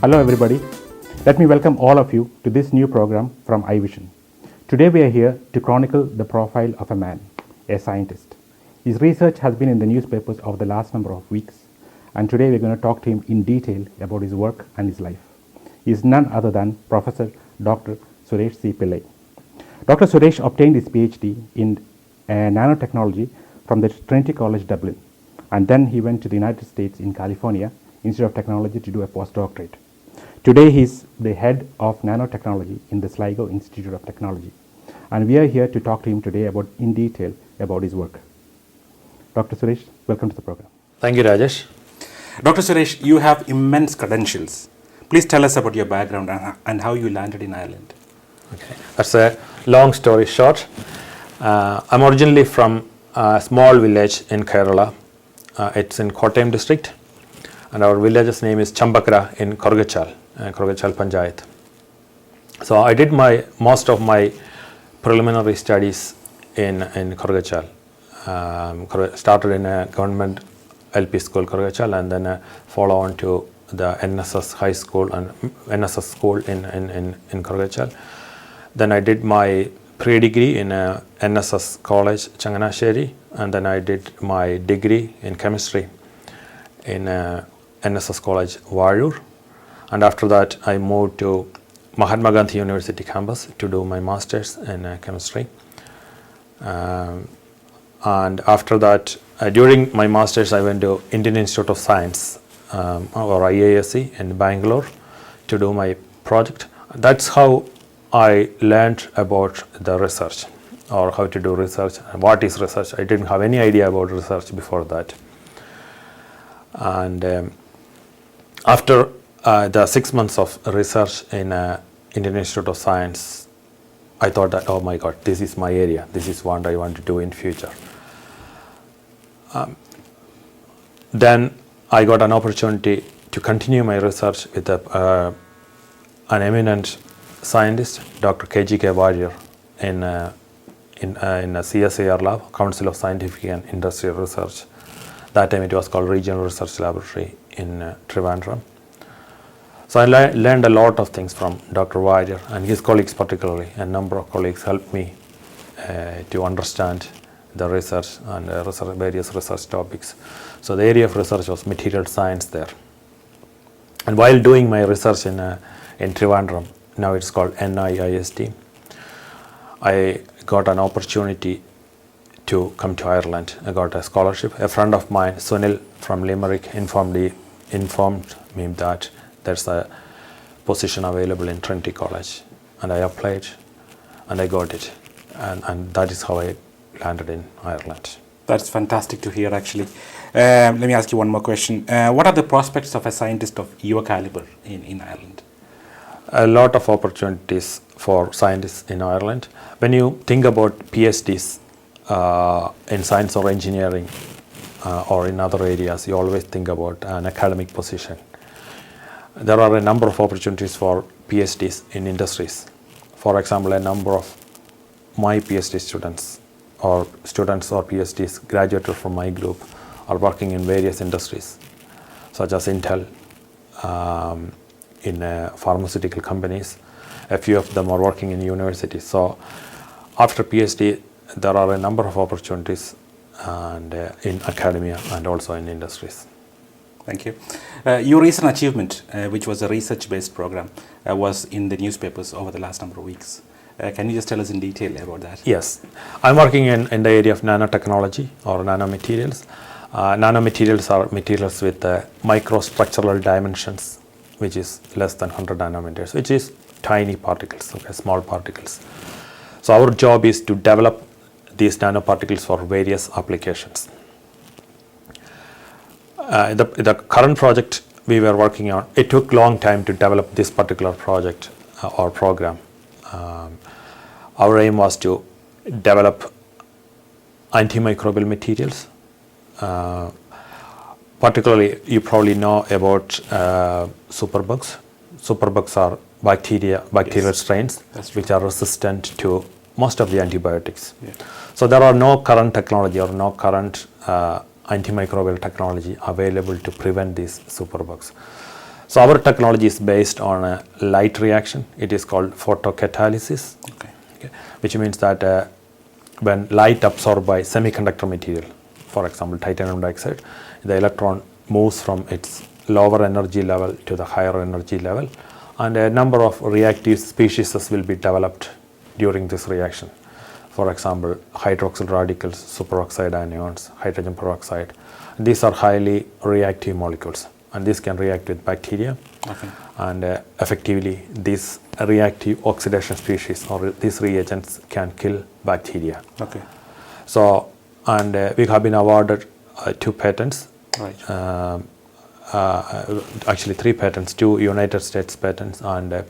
Hello everybody. Let me welcome all of you to this new program from iVision. Today we are here to chronicle the profile of a man, a scientist. His research has been in the newspapers over the last number of weeks, and today we're going to talk to him in detail about his work and his life. He is none other than Professor Dr. Suresh C. Pillai. Dr. Suresh obtained his PhD in nanotechnology from the Trinity College Dublin, and then he went to the United States in California, Institute of Technology, to do a postdoctorate. Today he is the head of nanotechnology in the Sligo Institute of Technology, and we are here to talk to him today in detail about his work. Dr. Suresh, welcome to the program. Thank you, Rajesh. Dr. Suresh, you have immense credentials. Please tell us about your background and how you landed in Ireland. Okay, that's a long story short. I'm originally from a small village in Kerala. It's in Kottayam district, and our village's name is Chambakra in Korgachal Panchayat. So I did most of my preliminary studies in Korgachal. Started in a government LP school, Korgachal, and then follow on to the NSS high school and NSS school in Korgachal. Then I did my pre-degree in NSS College, Changanasheri, and then I did my degree in chemistry in NSS College, Varghese. And after that, I moved to Mahatma Gandhi University campus to do my master's in chemistry. And after that, during my master's, I went to Indian Institute of Science, or IISc in Bangalore, to do my project. That's how I learned about the research, or how to do research, and what is research. I didn't have any idea about research before that. And after the 6 months of research in Indian Institute of Science, I thought that, oh my God, this is my area. This is what I want to do in future. Then I got an opportunity to continue my research with an eminent scientist, Dr. K.G.K. Warrior, in a CSIR lab, Council of Scientific and Industrial Research. That time it was called Regional Research Laboratory in Trivandrum. So I learned a lot of things from Dr. Warrior and his colleagues particularly. A number of colleagues helped me to understand the research and various research topics. So the area of research was material science there. And while doing my research in Trivandrum, now it's called NIIST, I got an opportunity to come to Ireland. I got a scholarship. A friend of mine, Sunil from Limerick, informed me that there's a position available in Trinity College, and I applied and I got it, and that is how I landed in Ireland. That's fantastic to hear, actually. Let me ask you one more question. What are the prospects of a scientist of your caliber in Ireland? A lot of opportunities for scientists in Ireland. When you think about PhDs in science or engineering or in other areas, you always think about an academic position. There are a number of opportunities for PhDs in industries. For example, a number of my PhD students or PhDs graduated from my group are working in various industries, such as Intel, in pharmaceutical companies. A few of them are working in universities. So after PhD, there are a number of opportunities and in academia and also in industries. Thank you. Your recent achievement, which was a research-based program, was in the newspapers over the last number of weeks. Can you just tell us in detail about that? Yes. I'm working in the area of nanotechnology or nanomaterials. Nanomaterials are materials with microstructural dimensions, which is less than 100 nanometers, which is tiny particles, okay, small particles. So our job is to develop these nanoparticles for various applications. The current project we were working on, it took a long time to develop this particular project or program. Our aim was to develop antimicrobial materials. Particularly, you probably know about superbugs. Superbugs are bacterial strains which are resistant to most of the antibiotics. Yeah. So there are no current technology or no current antimicrobial technology available to prevent these superbugs. So our technology is based on a light reaction. It is called photocatalysis, okay, which means that when light absorbed by semiconductor material, for example titanium dioxide, the electron moves from its lower energy level to the higher energy level, and a number of reactive species will be developed during this reaction. For example, hydroxyl radicals, superoxide anions, hydrogen peroxide. These are highly reactive molecules, and these can react with bacteria. Okay. And effectively, these reactive oxidation species or these reagents can kill bacteria. Okay. So, and we have been awarded 2 patents. Right. Actually 3 patents, 2 United States patents and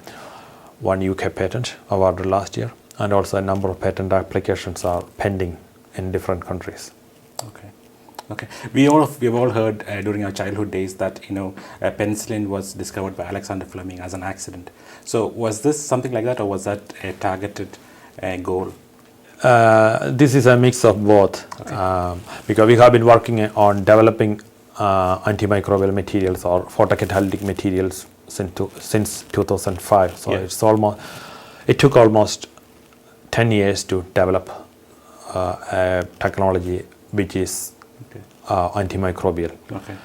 1 UK patent awarded last year. And also a number of patent applications are pending in different countries. Okay. Okay. We've all heard during our childhood days that penicillin was discovered by Alexander Fleming as an accident. So was this something like that, or was that a targeted goal? This is a mix of both. Okay. Because we have been working on developing antimicrobial materials or photocatalytic materials since 2005. So yeah. It took almost 10 years to develop a technology which is antimicrobial. Okay.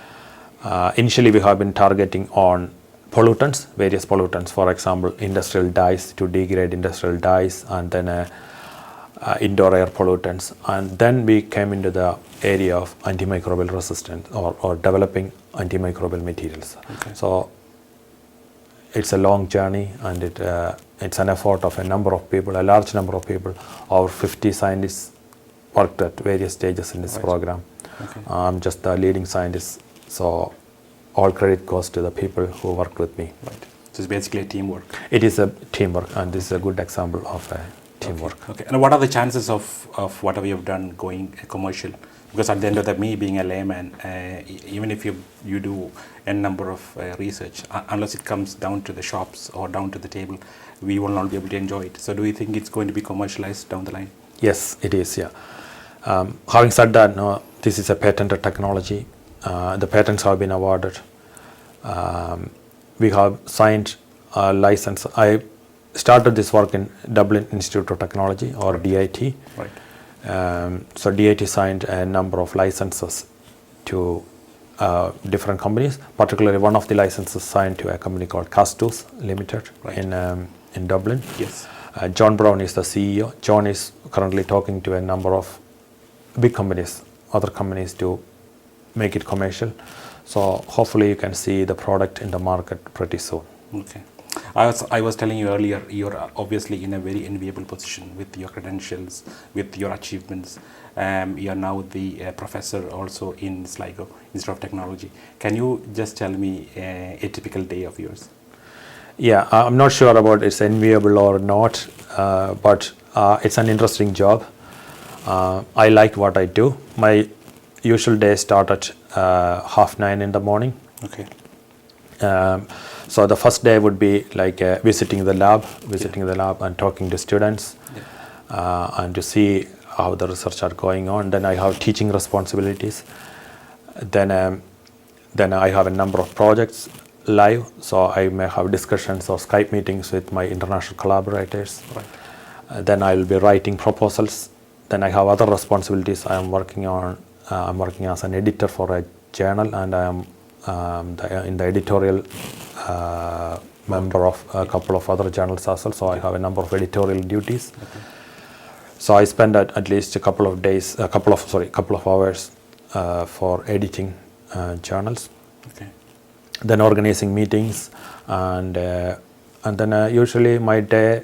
Initially we have been targeting on pollutants, various pollutants, for example industrial dyes, to degrade industrial dyes, and then indoor air pollutants, and then we came into the area of antimicrobial resistance or developing antimicrobial materials. Okay. So it's a long journey, and it's an effort of a large number of people. Over 50 scientists worked at various stages in this program. Okay. I'm just the leading scientist, so all credit goes to the people who worked with me. Right. So it's basically a teamwork. It is a teamwork, and this is a good example of a teamwork. Okay. And what are the chances of whatever you have done going commercial? Because at the end of the day, me being a layman, even if you do a number of research, unless it comes down to the shops or down to the table, we will not be able to enjoy it. So do you think it's going to be commercialized down the line? Yes, it is, yeah. Having said that, no, this is a patented technology. The patents have been awarded. We have signed a license. I started this work in Dublin Institute of Technology, or DIT. Right. So DIT signed a number of licenses to different companies. Particularly, one of the licenses signed to a company called Castus Limited. Right. in Dublin. Yes. John Brown is the CEO. John is currently talking to a number of big companies, other companies, to make it commercial. So hopefully you can see the product in the market pretty soon. Okay. I was telling you earlier, you're obviously in a very enviable position with your credentials, with your achievements. You're now the professor also in Sligo, Institute of Technology. Can you just tell me a typical day of yours? Yeah, I'm not sure about it's enviable or not, but it's an interesting job. I like what I do. My usual day start at 9:30 in the morning. Okay. So the first day would be like visiting the lab and talking to students, and to see how the research are going on. Then I have teaching responsibilities. Then I have a number of projects live, so I may have discussions or Skype meetings with my international collaborators. Right. Then I will be writing proposals. Then I have other responsibilities I am working on. I'm working as an editor for a journal, and I am in the editorial member of a couple of other journals as well. So I have a number of editorial duties. Okay. So I spend at least a couple of hours for editing journals. Okay. Then organizing meetings, and then usually my day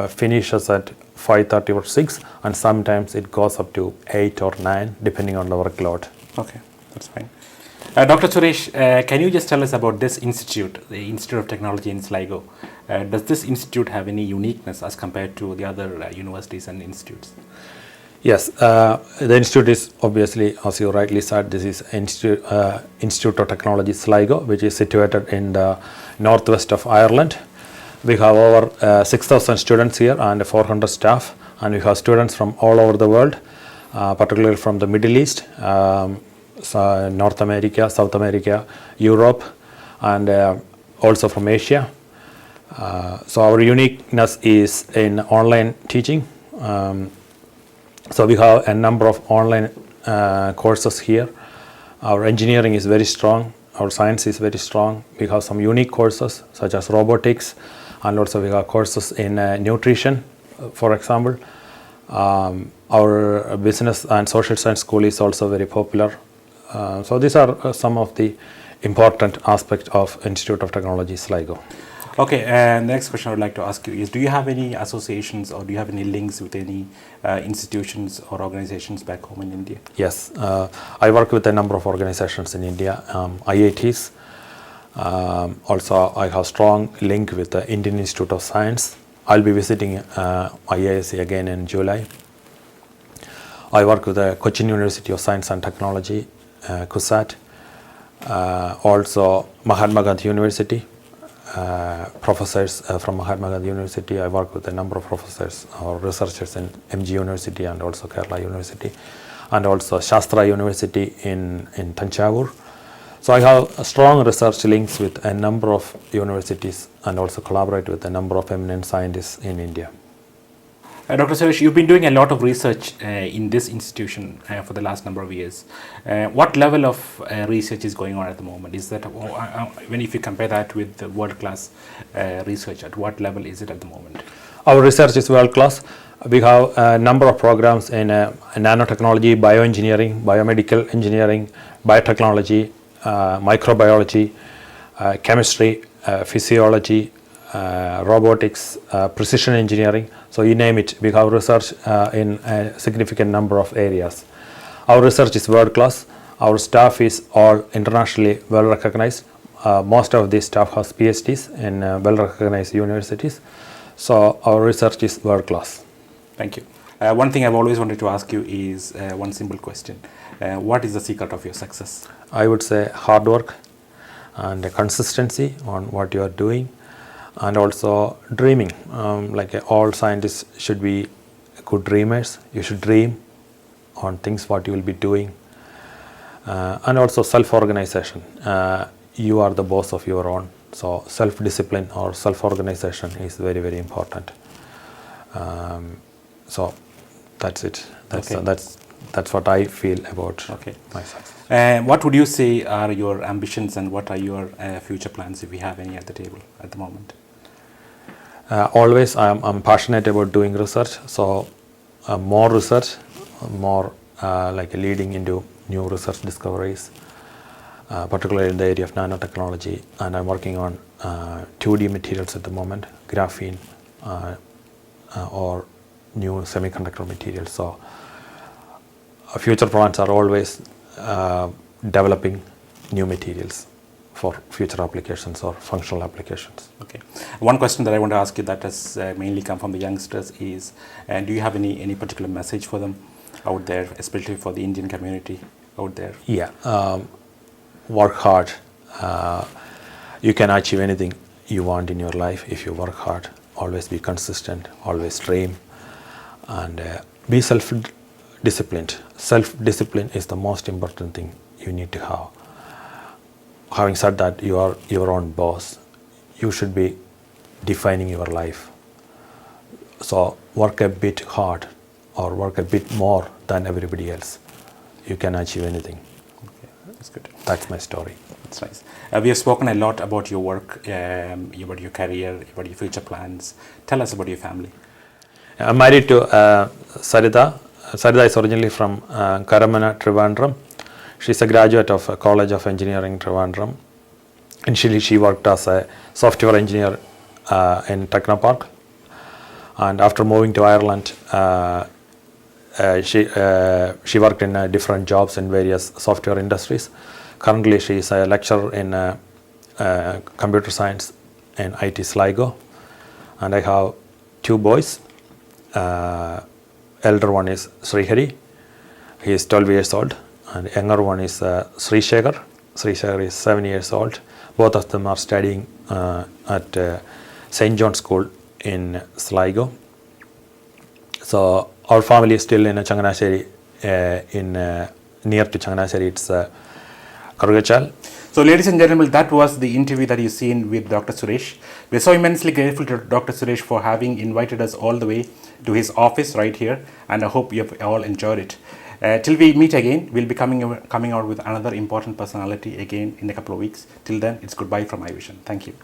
finishes at 5:30 or 6, and sometimes it goes up to 8 or 9 depending on the workload. Okay, that's fine. Dr. Suresh, can you just tell us about this institute, the Institute of Technology in Sligo? Does this institute have any uniqueness as compared to the other universities and institutes? Yes, the institute is obviously, as you rightly said, this is Institute of Technology Sligo, which is situated in the northwest of Ireland. We have over 6,000 students here and 400 staff, and we have students from all over the world, particularly from the Middle East, North America, South America, Europe, and also from Asia. So our uniqueness is in online teaching. So we have a number of online courses here. Our engineering is very strong. Our science is very strong. We have some unique courses such as robotics, and also we have courses in nutrition, for example. Our business and social science school is also very popular. So these are some of the important aspects of Institute of Technology Sligo. Okay, and the next question I would like to ask you is, do you have any associations or do you have any links with any institutions or organizations back home in India? Yes, I work with a number of organizations in India, IITs. Also, I have strong link with the Indian Institute of Science. I'll be visiting IISc again in July. I work with the Cochin University of Science and Technology, CUSAT. Also, Mahatma Gandhi University. Professors from Mahatma Gandhi University. I work with a number of professors or researchers in MG University and also Kerala University, and also Shastra University in Tanjavur. So I have strong research links with a number of universities and also collaborate with a number of eminent scientists in India. Dr. Suresh, you've been doing a lot of research in this institution for the last number of years. What level of research is going on at the moment? Is that, if you compare that with the world-class research, at what level is it at the moment? Our research is world-class. We have a number of programs in nanotechnology, bioengineering, biomedical engineering, biotechnology, microbiology, chemistry, physiology, robotics, precision engineering. So you name it, we have research in a significant number of areas. Our research is world class. Our staff is all internationally well recognized. Most of the staff has PhDs in well recognized universities. So our research is world class. Thank you. One thing I've always wanted to ask you is one simple question. What is the secret of your success? I would say hard work and consistency on what you are doing, and also dreaming. Like all scientists should be good dreamers. You should dream on things what you will be doing, and also self-organization. You are the boss of your own, so self-discipline or self-organization is very, very important. So that's it. That's what I feel about myself. What would you say are your ambitions and what are your future plans, if we have any at the table at the moment? Always I'm passionate about doing research, so more research, more like leading into new research discoveries, particularly in the area of nanotechnology, and I'm working on 2D materials at the moment, graphene or new semiconductor materials. So future plans are always developing new materials for future applications or functional applications. Okay. One question that I want to ask you that has mainly come from the youngsters is, do you have any particular message for them out there, especially for the Indian community out there? Yeah, work hard. You can achieve anything you want in your life if you work hard. Always be consistent, always dream, and be self-disciplined. Self-discipline is the most important thing you need to have. Having said that, you are your own boss. You should be defining your life. So work a bit hard or work a bit more than everybody else. You can achieve anything. Okay, that's good. That's my story. That's nice. We have spoken a lot about your work, about your career, about your future plans. Tell us about your family. I'm married to Sarita. Sarita is originally from Karamana, Trivandrum. She's a graduate of College of Engineering, Trivandrum. Initially, she worked as a software engineer in Technopark. And after moving to Ireland, she worked in different jobs in various software industries. Currently, she is a lecturer in computer science in IT Sligo. And I have two boys. Elder one is Srihari. He is 12 years old. And younger one is Sri Shekhar. Sri Shekhar is 7 years old. Both of them are studying at St. John's School in Sligo. So our family is still in Changanasheri, near to Changanasheri. It's Karugachal. So, ladies and gentlemen, that was the interview that you've seen with Dr. Suresh. We're so immensely grateful to Dr. Suresh for having invited us all the way to his office right here, and I hope you have all enjoyed it. Till we meet again, we'll be coming out with another important personality again in a couple of weeks. Till then, it's goodbye from iVision. Thank you.